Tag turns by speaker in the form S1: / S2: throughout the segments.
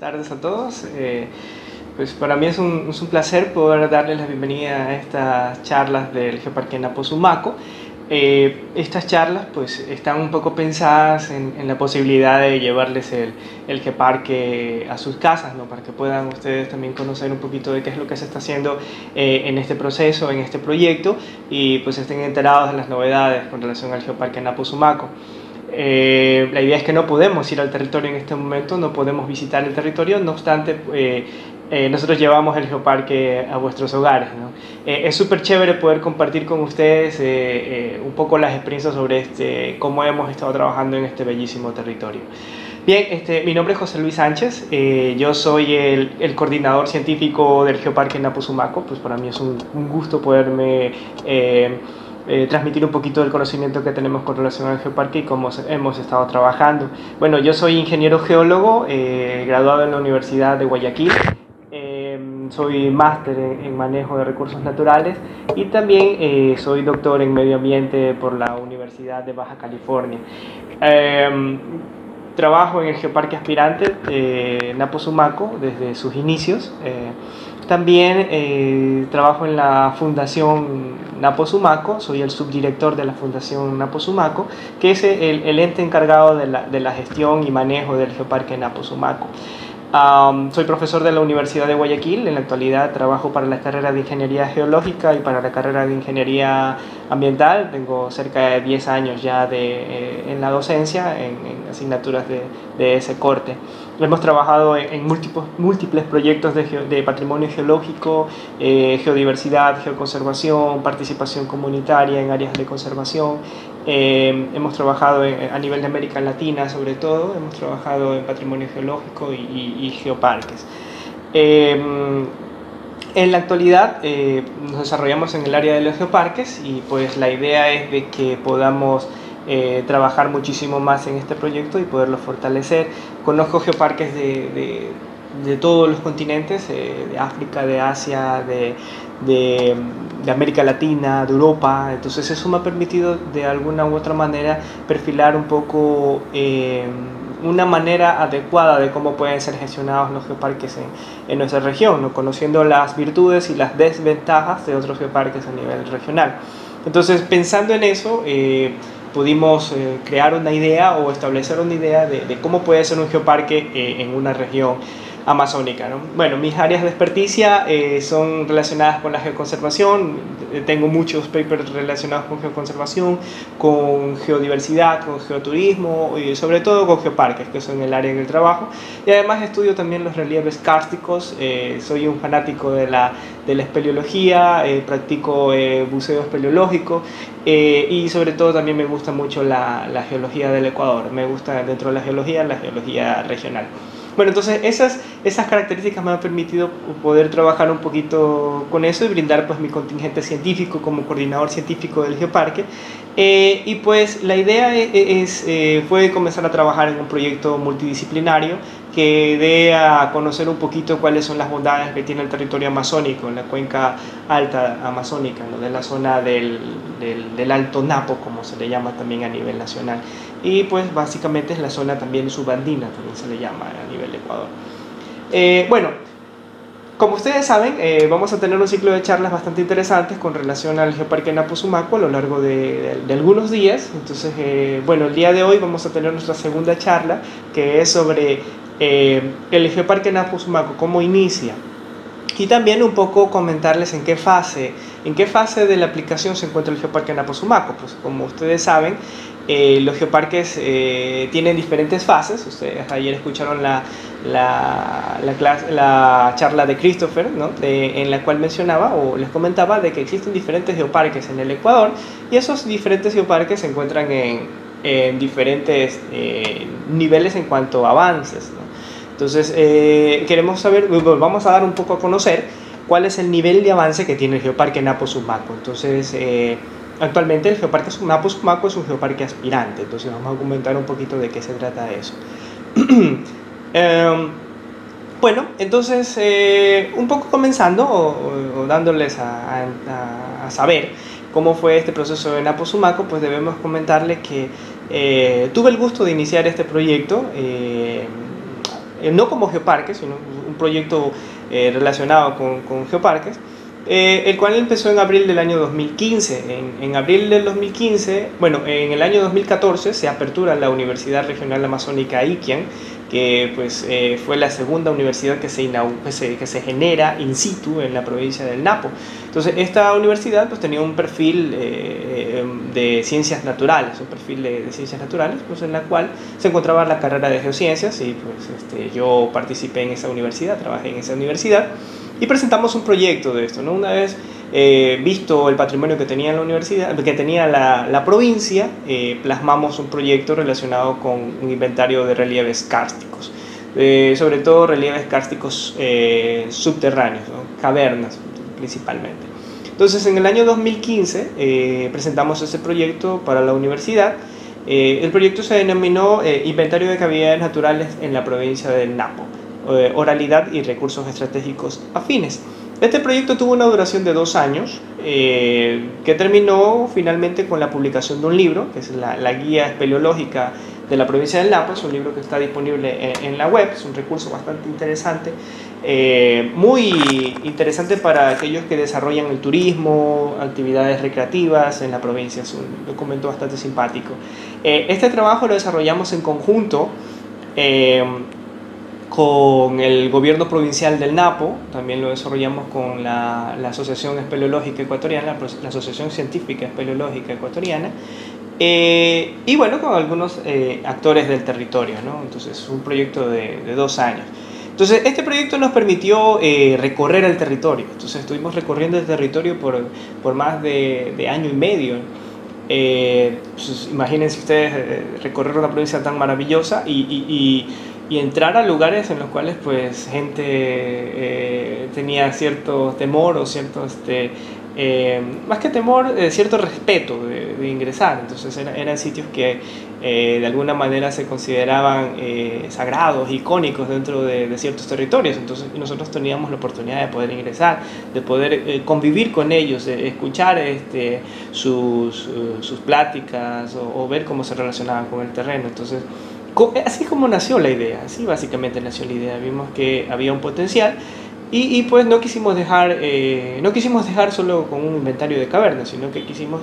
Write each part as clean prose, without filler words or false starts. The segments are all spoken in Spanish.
S1: tardes a todos. Pues para mí es un placer poder darles la bienvenida a estas charlas del Geoparque Napo Sumaco. Estas charlas pues están un poco pensadas en la posibilidad de llevarles el geoparque a sus casas, ¿no? Para que puedan ustedes también conocer un poquito de qué es lo que se está haciendo en este proceso, en este proyecto, y pues estén enterados de las novedades con relación al Geoparque Napo Sumaco. La idea es que no podemos ir al territorio en este momento, no podemos visitar el territorio, no obstante nosotros llevamos el geoparque a vuestros hogares, ¿no? Es súper chévere poder compartir con ustedes un poco las experiencias sobre cómo hemos estado trabajando en este bellísimo territorio. Bien, mi nombre es José Luis Sánchez, yo soy el coordinador científico del Geoparque Napo Sumaco. Pues para mí es un gusto poderme transmitir un poquito del conocimiento que tenemos con relación al geoparque y cómo hemos estado trabajando. Bueno, yo soy ingeniero geólogo, graduado en la Universidad de Guayaquil. Soy máster en manejo de recursos naturales y también soy doctor en medio ambiente por la Universidad de Baja California. Trabajo en el Geoparque Aspirante Napo Sumaco desde sus inicios. También trabajo en la Fundación Napo Sumaco, soy el subdirector de la Fundación Napo Sumaco, que es el ente encargado de la gestión y manejo del Geoparque Napo Sumaco. Soy profesor de la Universidad de Guayaquil. En la actualidad trabajo para la carrera de Ingeniería Geológica y para la carrera de Ingeniería Ambiental. Tengo cerca de 10 años ya en la docencia, en asignaturas de ese corte. Hemos trabajado en múltiples proyectos de patrimonio geológico, geodiversidad, geoconservación, participación comunitaria en áreas de conservación. Hemos trabajado a nivel de América Latina, sobre todo, hemos trabajado en patrimonio geológico y geoparques. En la actualidad nos desarrollamos en el área de los geoparques y pues la idea es de que podamos trabajar muchísimo más en este proyecto y poderlo fortalecer. Conozco geoparques de todos los continentes, de África, de Asia, de América Latina, de Europa. Entonces eso me ha permitido de alguna u otra manera perfilar un poco una manera adecuada de cómo pueden ser gestionados los geoparques en nuestra región, ¿no? Conociendo las virtudes y las desventajas de otros geoparques a nivel regional. Entonces, pensando en eso, pudimos crear una idea o establecer una idea de cómo puede ser un geoparque en una región amazónica, ¿no? Bueno, mis áreas de experticia son relacionadas con la geoconservación. Tengo muchos papers relacionados con geoconservación, con geodiversidad, con geoturismo y sobre todo con geoparques, que son el área en el trabajo. Y además estudio también los relieves kársticos. Soy un fanático de la espeleología, practico buceo espeleológico y sobre todo también me gusta mucho la geología del Ecuador. Me gusta dentro de la geología regional. Bueno, entonces esas características me han permitido poder trabajar un poquito con eso y brindar pues mi contingente científico como coordinador científico del geoparque. Y pues la idea fue comenzar a trabajar en un proyecto multidisciplinario que dé a conocer un poquito cuáles son las bondades que tiene el territorio amazónico, en la cuenca alta amazónica, ¿no? De la zona del Alto Napo, como se le llama también a nivel nacional. Y pues básicamente es la zona también subandina, también se le llama a nivel de Ecuador. Bueno, como ustedes saben, vamos a tener un ciclo de charlas bastante interesantes con relación al Geoparque Napo Sumaco a lo largo de algunos días. Entonces, bueno, el día de hoy vamos a tener nuestra segunda charla, que es sobre el Geoparque Napo Sumaco, cómo inicia. Y también un poco comentarles en qué fase de la aplicación se encuentra el Geoparque Napo Sumaco. Pues como ustedes saben, los geoparques tienen diferentes fases. Ustedes ayer escucharon la charla de Christopher, ¿no? En la cual mencionaba o les comentaba de que existen diferentes geoparques en el Ecuador y esos diferentes geoparques se encuentran en diferentes niveles en cuanto a avances, ¿no? Entonces queremos saber, vamos a dar un poco a conocer cuál es el nivel de avance que tiene el Geoparque Napo Sumaco. Entonces actualmente el Geoparque Napo Sumaco es un geoparque aspirante. Entonces vamos a comentar un poquito de qué se trata eso. Bueno, entonces un poco comenzando o dándoles a saber cómo fue este proceso de Napo Sumaco, pues debemos comentarles que tuve el gusto de iniciar este proyecto no como geoparques, sino un proyecto relacionado con geoparques, el cual empezó en abril del año 2015. En abril del 2015, bueno, en el año 2014 se apertura la Universidad Regional Amazónica Iquian, que pues, fue la segunda universidad que se genera in situ en la provincia del Napo. Entonces, esta universidad pues, tenía un perfil de ciencias naturales, pues, en la cual se encontraba la carrera de geociencias, y pues, yo participé en esa universidad, trabajé en esa universidad, y presentamos un proyecto de esto, ¿no? Una vez visto el patrimonio que tenía la universidad, que tenía la provincia, plasmamos un proyecto relacionado con un inventario de relieves kársticos, sobre todo relieves kársticos subterráneos, ¿no? Cavernas principalmente. Entonces, en el año 2015 presentamos ese proyecto para la universidad. El proyecto se denominó Inventario de Cavidades Naturales en la provincia del Napo, oralidad y recursos estratégicos afines. Este proyecto tuvo una duración de 2 años, que terminó finalmente con la publicación de un libro, que es la Guía Espeleológica de la provincia del Napo. Es un libro que está disponible en la web, es un recurso bastante interesante, muy interesante para aquellos que desarrollan el turismo, actividades recreativas en la provincia. Es un documento bastante simpático. Este trabajo lo desarrollamos en conjunto con el gobierno provincial del Napo, también lo desarrollamos con la Asociación Espeleológica Ecuatoriana, la Asociación Científica Espeleológica Ecuatoriana, y bueno, con algunos actores del territorio, ¿no? Entonces, un proyecto de 2 años. Entonces, este proyecto nos permitió recorrer el territorio. Entonces, estuvimos recorriendo el territorio por más de año y medio. Pues, imagínense ustedes recorrer una provincia tan maravillosa y entrar a lugares en los cuales pues gente tenía cierto temor o cierto, más que temor, cierto respeto de ingresar. Entonces eran sitios que de alguna manera se consideraban sagrados, icónicos dentro de ciertos territorios. Entonces nosotros teníamos la oportunidad de poder ingresar, de poder convivir con ellos, de escuchar sus pláticas o ver cómo se relacionaban con el terreno. Entonces, así como nació la idea, así básicamente nació la idea. Vimos que había un potencial y pues no quisimos dejar solo con un inventario de cavernas, sino que quisimos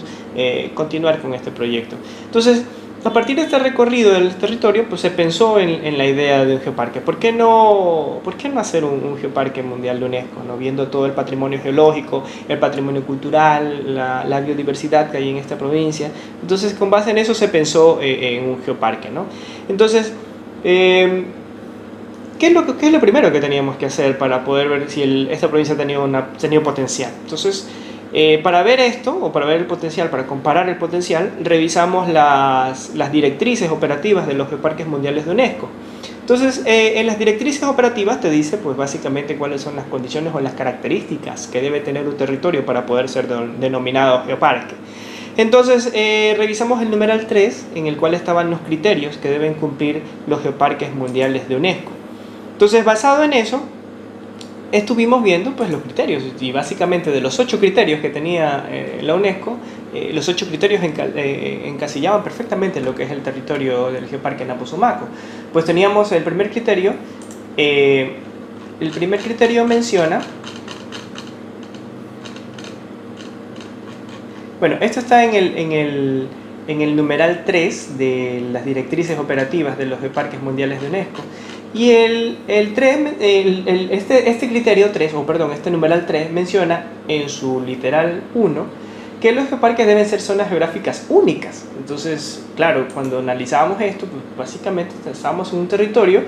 S1: continuar con este proyecto. Entonces, a partir de este recorrido del territorio, pues se pensó en la idea de un geoparque. ¿Por qué no hacer un geoparque mundial de UNESCO, ¿no? Viendo todo el patrimonio geológico, el patrimonio cultural, la biodiversidad que hay en esta provincia? Entonces, con base en eso se pensó en un geoparque, ¿no? Entonces, ¿qué es lo primero que teníamos que hacer para poder ver si esta provincia tenía potencial? Entonces, para ver esto, o para ver el potencial, para comparar el potencial, revisamos las directrices operativas de los geoparques mundiales de UNESCO. Entonces, en las directrices operativas te dice, pues básicamente cuáles son las condiciones o las características que debe tener un territorio para poder ser denominado geoparque. Entonces, revisamos el numeral 3, en el cual estaban los criterios que deben cumplir los geoparques mundiales de UNESCO. Entonces, basado en eso, estuvimos viendo pues los criterios, y básicamente de los 8 criterios que tenía la UNESCO, los 8 criterios encasillaban perfectamente lo que es el territorio del Geoparque Napo-Sumaco. Pues teníamos el primer criterio menciona, bueno, esto está en el numeral 3 de las directrices operativas de los Geoparques mundiales de UNESCO. Y este criterio 3, este numeral 3 menciona en su literal 1 que los geoparques deben ser zonas geográficas únicas. Entonces, claro, cuando analizábamos esto, pues básicamente estábamos en un territorio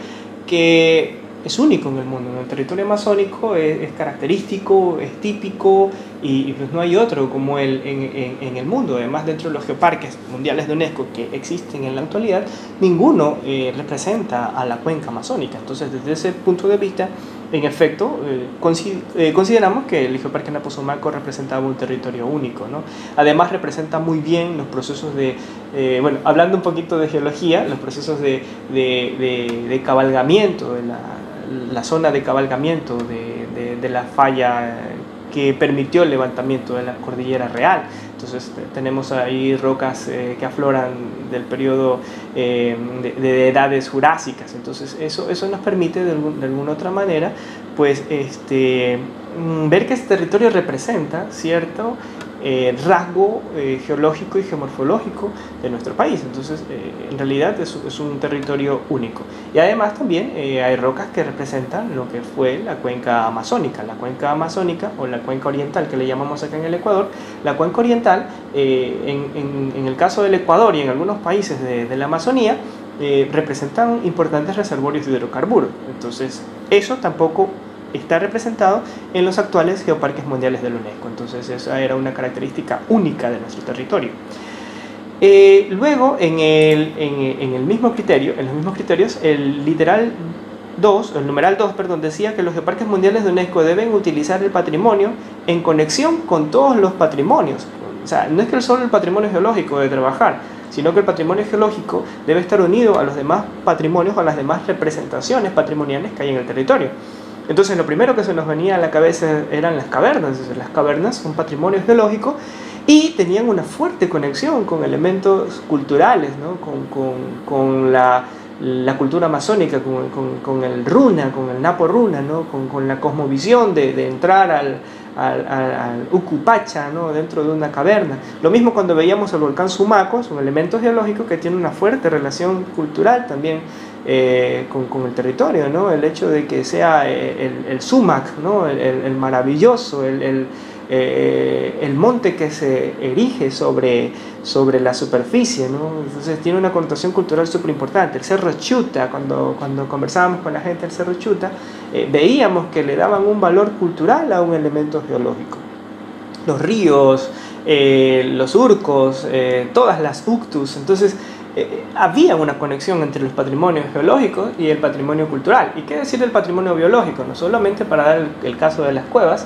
S1: que es único en el mundo, ¿no? El territorio amazónico es característico, es típico, y pues no hay otro como él en el mundo. Además, dentro de los geoparques mundiales de UNESCO que existen en la actualidad, ninguno representa a la cuenca amazónica. Entonces, desde ese punto de vista, en efecto, consideramos que el Geoparque Napo-Sumaco representaba un territorio único, ¿no? Además, representa muy bien los procesos bueno, hablando un poquito de geología, los procesos de cabalgamiento, de la zona de cabalgamiento de la falla que permitió el levantamiento de la cordillera real. Entonces tenemos ahí rocas que afloran del periodo de edades jurásicas. Entonces eso nos permite de alguna otra manera pues, ver que este territorio representa cierto rasgo geológico y geomorfológico de nuestro país. Entonces, en realidad es un territorio único. Y además también hay rocas que representan lo que fue la cuenca amazónica. La cuenca amazónica o la cuenca oriental, que le llamamos acá en el Ecuador. La cuenca oriental, en el caso del Ecuador y en algunos países de la Amazonía, representan importantes reservorios de hidrocarburos. Entonces, eso tampoco está representado en los actuales geoparques mundiales de la UNESCO. Entonces esa era una característica única de nuestro territorio. Luego, en los mismos criterios, el numeral 2, decía que los geoparques mundiales de UNESCO deben utilizar el patrimonio en conexión con todos los patrimonios. O sea, no es que solo el patrimonio geológico debe trabajar, sino que el patrimonio geológico debe estar unido a los demás patrimonios, a las demás representaciones patrimoniales que hay en el territorio. Entonces lo primero que se nos venía a la cabeza eran las cavernas. Entonces, las cavernas son patrimonio geológico y tenían una fuerte conexión con elementos culturales, ¿no? con la cultura amazónica, con el runa, con el napo runa, ¿no? con la cosmovisión de entrar al Ucupacha, ¿no? dentro de una caverna. Lo mismo cuando veíamos el volcán Sumaco, son elementos geológicos que tienen una fuerte relación cultural también con el territorio, ¿no? El hecho de que sea el sumac, ¿no? el maravilloso, el monte que se erige sobre la superficie, ¿no? Entonces tiene una connotación cultural súper importante. El Cerro Chuta, cuando conversábamos con la gente del Cerro Chuta, veíamos que le daban un valor cultural a un elemento geológico. Los ríos, los surcos, todas las uctus. Entonces había una conexión entre los patrimonios geológicos y el patrimonio cultural. ¿Y qué decir del patrimonio biológico? No solamente para dar el caso de las cuevas,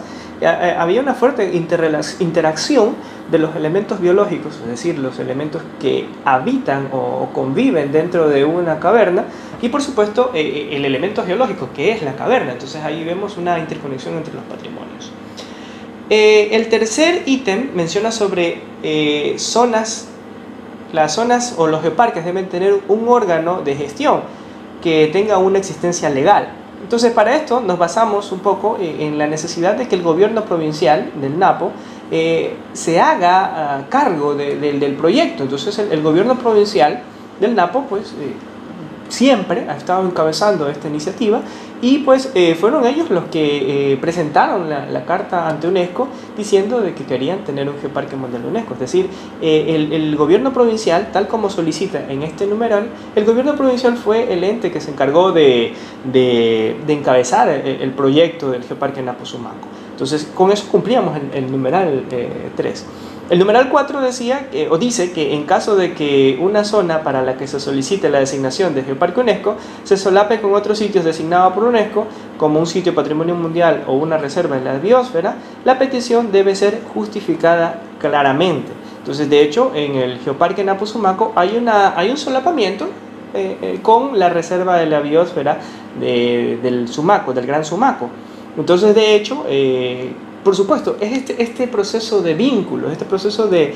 S1: había una fuerte interacción de los elementos biológicos, es decir, los elementos que habitan o conviven dentro de una caverna, y por supuesto el elemento geológico que es la caverna. Entonces ahí vemos una interconexión entre los patrimonios. El tercer ítem menciona sobre zonas. Las zonas o los geoparques deben tener un órgano de gestión que tenga una existencia legal. Entonces, para esto nos basamos un poco en la necesidad de que el gobierno provincial del Napo se haga cargo del proyecto. Entonces, el gobierno provincial del Napo pues siempre ha estado encabezando esta iniciativa y pues fueron ellos los que presentaron la carta ante UNESCO diciendo de que querían tener un geoparque mundial de UNESCO. Es decir, el gobierno provincial, tal como solicita en este numeral, el gobierno provincial fue el ente que se encargó de encabezar el proyecto del geoparque Napo Sumaco. Entonces, con eso cumplíamos el numeral 3. El numeral 4 dice que en caso de que una zona para la que se solicite la designación de Geoparque UNESCO se solape con otros sitios designados por UNESCO, como un sitio patrimonio mundial o una reserva en la biosfera, la petición debe ser justificada claramente. Entonces, de hecho, en el Geoparque Napo Sumaco hay un solapamiento con la reserva de la biosfera del Sumaco, del Gran Sumaco. Entonces, de hecho, por supuesto, es este proceso de vínculo, este proceso de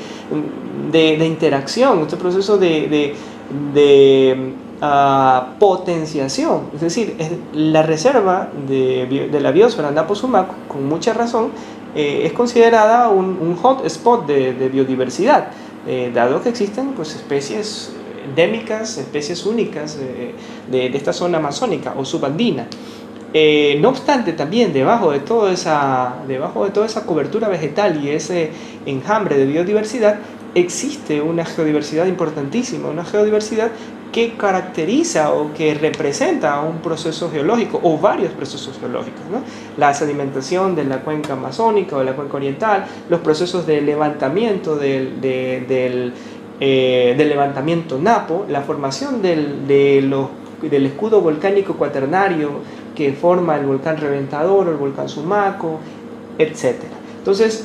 S1: interacción, este proceso de potenciación. Es decir, la reserva de la biosfera Napo Sumaco, con mucha razón, es considerada un hot spot de biodiversidad, dado que existen pues, especies endémicas, especies únicas de esta zona amazónica o subandina. No obstante, también debajo de toda esa cobertura vegetal y ese enjambre de biodiversidad, existe una geodiversidad importantísima, una geodiversidad que caracteriza o que representa un proceso geológico o varios procesos geológicos, ¿no? La sedimentación de la cuenca amazónica o de la cuenca oriental, los procesos de levantamiento del levantamiento Napo, la formación del escudo volcánico cuaternario que forma el volcán Reventador o el volcán Sumaco, etc. Entonces,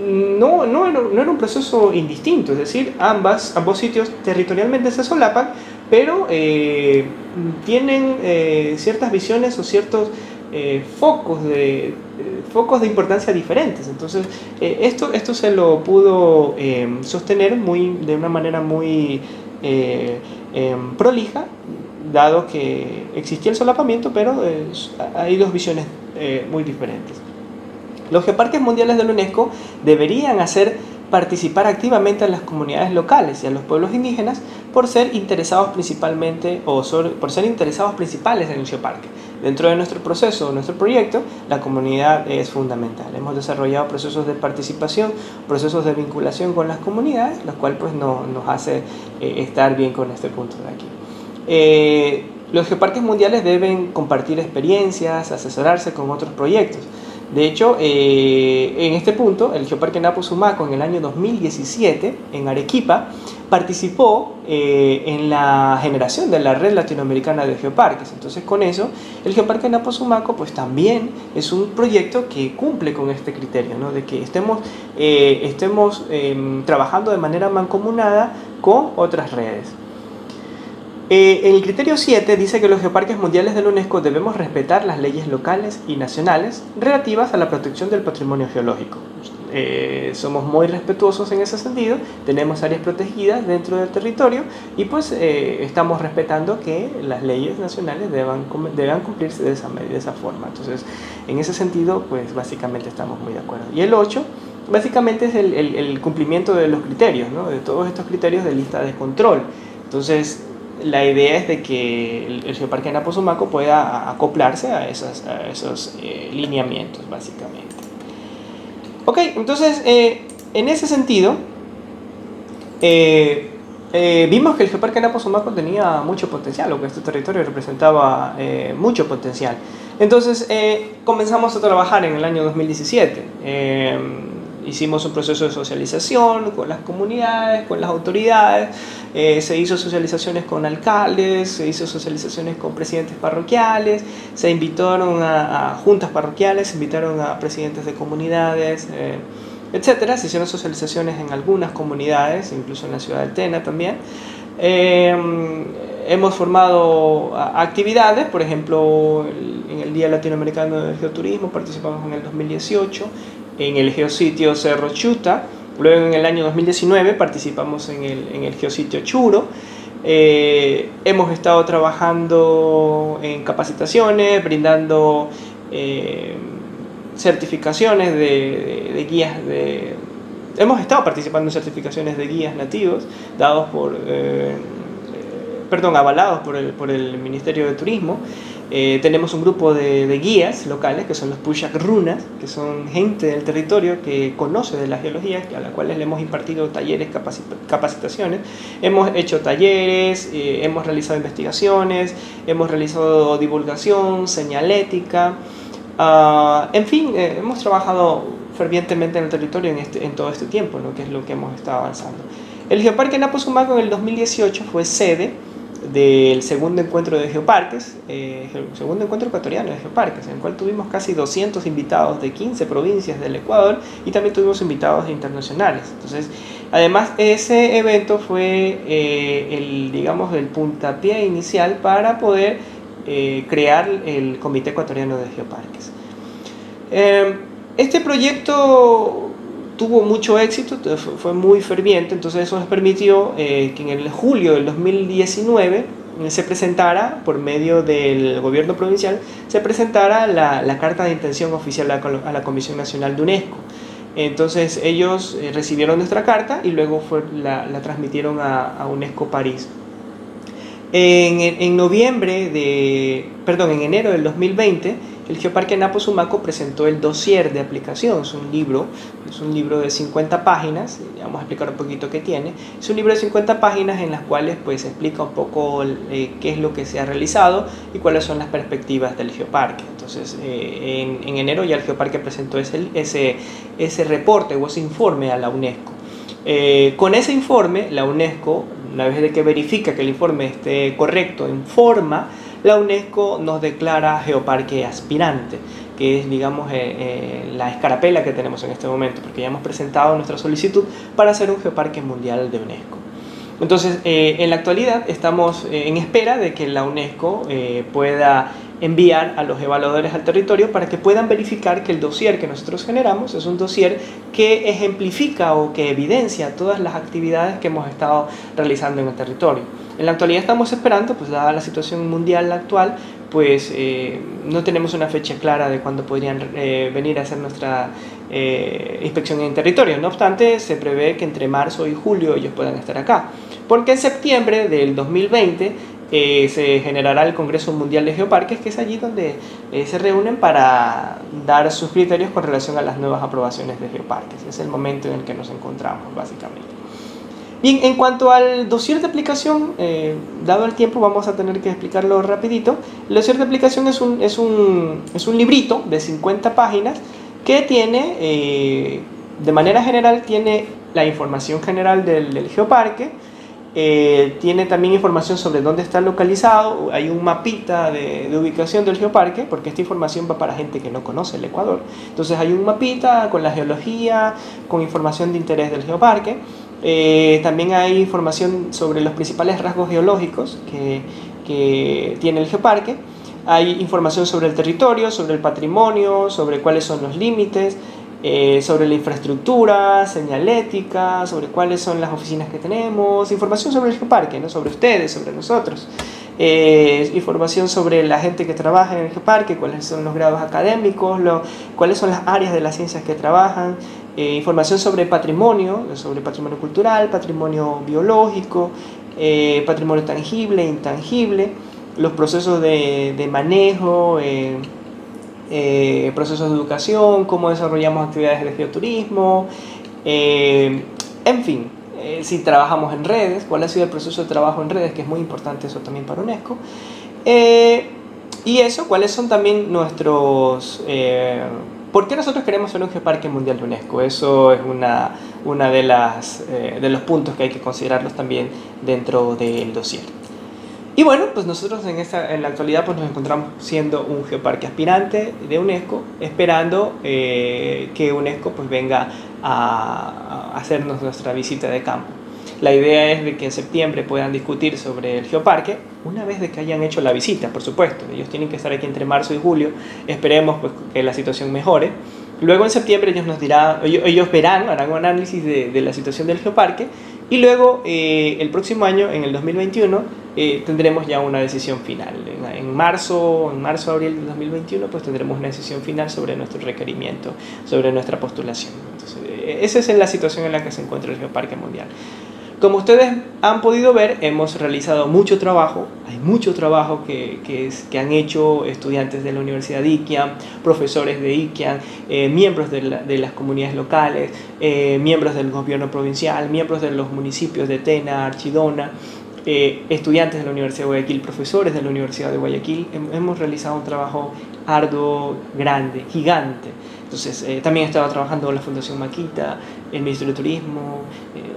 S1: no era un proceso indistinto, es decir, ambos sitios territorialmente se solapan, pero tienen ciertas visiones o ciertos focos de importancia diferentes. Entonces, esto se lo pudo sostener de una manera muy prolija, dado que existía el solapamiento, pero hay dos visiones muy diferentes. Los geoparques mundiales de la UNESCO deberían hacer participar activamente a las comunidades locales y a los pueblos indígenas por ser interesados principalmente por ser interesados principales en el geoparque. Dentro de nuestro proceso, nuestro proyecto, la comunidad es fundamental. Hemos desarrollado procesos de participación, procesos de vinculación con las comunidades, lo cual pues nos hace estar bien con este punto de aquí. Los geoparques mundiales deben compartir experiencias, asesorarse con otros proyectos. De hecho, en este punto, el Geoparque Napo Sumaco en el año 2017, en Arequipa, participó en la generación de la Red Latinoamericana de Geoparques. Entonces, con eso, el Geoparque Napo Sumaco pues, también es un proyecto que cumple con este criterio, ¿no? De que estemos trabajando de manera mancomunada con otras redes. El criterio 7 dice que los geoparques mundiales de la UNESCO debemos respetar las leyes locales y nacionales relativas a la protección del patrimonio geológico. Somos muy respetuosos en ese sentido, tenemos áreas protegidas dentro del territorio y pues estamos respetando que las leyes nacionales deban cumplirse de esa forma. Entonces, en ese sentido, pues básicamente estamos muy de acuerdo. Y el 8 básicamente es el cumplimiento de los criterios, ¿no? De todos estos criterios de lista de control. Entonces, la idea es de que el Geoparque Napo Sumaco pueda acoplarse a esos lineamientos, básicamente. Ok, entonces, en ese sentido, vimos que el Geoparque Napo Sumaco tenía mucho potencial, o que este territorio representaba mucho potencial. Entonces, comenzamos a trabajar en el año 2017. Hicimos un proceso de socialización con las comunidades, con las autoridades, se hizo socializaciones con alcaldes, se hizo socializaciones con presidentes parroquiales, se invitaron a juntas parroquiales, se invitaron a presidentes de comunidades, etcétera. Se hicieron socializaciones en algunas comunidades, incluso en la ciudad de Tena también. Hemos formado actividades, por ejemplo, en el Día Latinoamericano del Geoturismo participamos en el 2018, en el geositio Cerro Chuta. Luego en el año 2019 participamos en el geositio Churo. Hemos estado trabajando en capacitaciones, brindando certificaciones de guías hemos estado participando en certificaciones de guías nativos dados avalados por el Ministerio de Turismo. Tenemos un grupo de guías locales que son los Pushak Runas, que son gente del territorio que conoce de la geología, a la cual le hemos impartido talleres, capacitaciones. Hemos hecho talleres, hemos realizado investigaciones, hemos realizado divulgación, señalética. En fin, hemos trabajado fervientemente en el territorio en todo este tiempo, ¿no? Que es lo que hemos estado avanzando. El Geoparque Napo Sumaco en el 2018 fue sede del segundo encuentro de geoparques, el segundo encuentro ecuatoriano de geoparques, en el cual tuvimos casi 200 invitados de 15 provincias del Ecuador y también tuvimos invitados internacionales. Entonces, además, ese evento fue el puntapié inicial para poder crear el Comité Ecuatoriano de Geoparques. Este proyecto tuvo mucho éxito, fue muy ferviente, entonces eso nos permitió que en el julio del 2019 se presentara, por medio del gobierno provincial, se presentara la carta de intención oficial a la Comisión Nacional de UNESCO. Entonces ellos recibieron nuestra carta y luego la transmitieron a UNESCO París. En enero del 2020, el Geoparque Napo Sumaco presentó el dossier de aplicación. Es un libro de 50 páginas, vamos a explicar un poquito qué tiene. Es un libro de 50 páginas en las cuales pues explica un poco qué es lo que se ha realizado y cuáles son las perspectivas del geoparque. Entonces, en enero ya el Geoparque presentó ese reporte o ese informe a la UNESCO. Con ese informe, la UNESCO, una vez de que verifica que el informe esté correcto, la UNESCO nos declara geoparque aspirante, que es, digamos, la escarapela que tenemos en este momento, porque ya hemos presentado nuestra solicitud para hacer un geoparque mundial de UNESCO. Entonces, en la actualidad estamos en espera de que la UNESCO pueda enviar a los evaluadores al territorio para que puedan verificar que el dossier que nosotros generamos es un dossier que ejemplifica o que evidencia todas las actividades que hemos estado realizando en el territorio. En la actualidad estamos esperando, pues dada la situación mundial actual, pues no tenemos una fecha clara de cuándo podrían venir a hacer nuestra inspección en territorio. No obstante, se prevé que entre marzo y julio ellos puedan estar acá, porque en septiembre del 2020 se generará el Congreso Mundial de Geoparques, que es allí donde se reúnen para dar sus criterios con relación a las nuevas aprobaciones de geoparques. Es el momento en el que nos encontramos, básicamente. Bien, en cuanto al dossier de aplicación, dado el tiempo vamos a tener que explicarlo rapidito. El dossier de aplicación es un librito de 50 páginas que tiene, de manera general, tiene la información general del geoparque. Tiene también información sobre dónde está localizado, hay un mapita de ubicación del geoparque, porque esta información va para gente que no conoce el Ecuador. Entonces hay un mapita con la geología, con información de interés del geoparque. También hay información sobre los principales rasgos geológicos que tiene el geoparque. Hay información sobre el territorio, sobre el patrimonio, sobre cuáles son los límites, sobre la infraestructura, señalética, sobre cuáles son las oficinas que tenemos, información sobre el geoparque, ¿no? Sobre ustedes, sobre nosotros, información sobre la gente que trabaja en el geoparque, cuáles son los grados académicos, cuáles son las áreas de las ciencias que trabajan, información sobre patrimonio cultural, patrimonio biológico, patrimonio tangible, intangible, los procesos de manejo, procesos de educación, cómo desarrollamos actividades de geoturismo, en fin, si trabajamos en redes, cuál ha sido el proceso de trabajo en redes, que es muy importante eso también para UNESCO, y eso, cuáles son también nuestros... ¿Por qué nosotros queremos ser un geoparque mundial de UNESCO? Eso es una de los puntos que hay que considerarlos también dentro del dossier. Y bueno, pues nosotros en la actualidad pues nos encontramos siendo un geoparque aspirante de UNESCO, esperando que UNESCO pues venga a hacernos nuestra visita de campo. La idea es de que en septiembre puedan discutir sobre el geoparque, una vez de que hayan hecho la visita, por supuesto. Ellos tienen que estar aquí entre marzo y julio, esperemos pues que la situación mejore. Luego en septiembre ellos verán, harán un análisis de la situación del geoparque, y luego el próximo año, en el 2021, tendremos ya una decisión final. En marzo, abril del 2021, pues tendremos una decisión final sobre nuestro requerimiento, sobre nuestra postulación. Entonces, esa es la situación en la que se encuentra el Geoparque Mundial. Como ustedes han podido ver, hemos realizado mucho trabajo. Hay mucho trabajo que han hecho estudiantes de la Universidad de Iquian, profesores de Iquian, miembros de las comunidades locales, miembros del gobierno provincial, miembros de los municipios de Tena, Archidona, estudiantes de la Universidad de Guayaquil, profesores de la Universidad de Guayaquil. Hemos realizado un trabajo arduo, grande, gigante. Entonces, también he estado trabajando con la Fundación Maquita, el Ministerio de Turismo,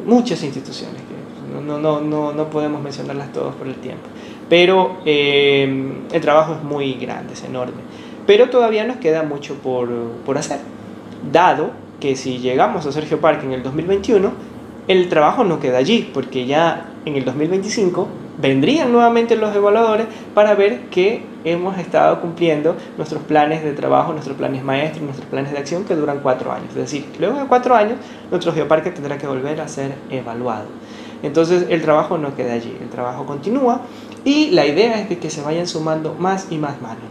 S1: muchas instituciones que no podemos mencionarlas todas por el tiempo. Pero el trabajo es muy grande, es enorme. Pero todavía nos queda mucho por hacer, dado que si llegamos a hacer Geoparque en el 2021, el trabajo no queda allí, porque ya en el 2025 vendrían nuevamente los evaluadores para ver que hemos estado cumpliendo nuestros planes de trabajo, nuestros planes maestros, nuestros planes de acción que duran 4 años. Es decir, luego de 4 años, nuestro geoparque tendrá que volver a ser evaluado. Entonces, el trabajo no queda allí, el trabajo continúa y la idea es de que se vayan sumando más y más manos,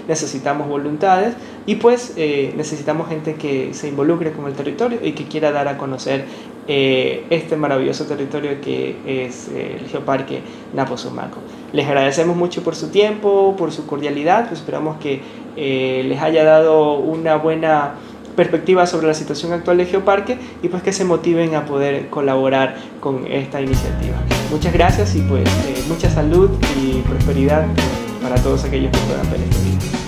S1: necesitamos voluntades y pues necesitamos gente que se involucre con el territorio y que quiera dar a conocer este maravilloso territorio que es el Geoparque Napo Sumaco. Les agradecemos mucho por su tiempo, por su cordialidad, pues esperamos que les haya dado una buena perspectiva sobre la situación actual del Geoparque y pues que se motiven a poder colaborar con esta iniciativa. Muchas gracias y pues mucha salud y prosperidad para todos aquellos que puedan ver este video.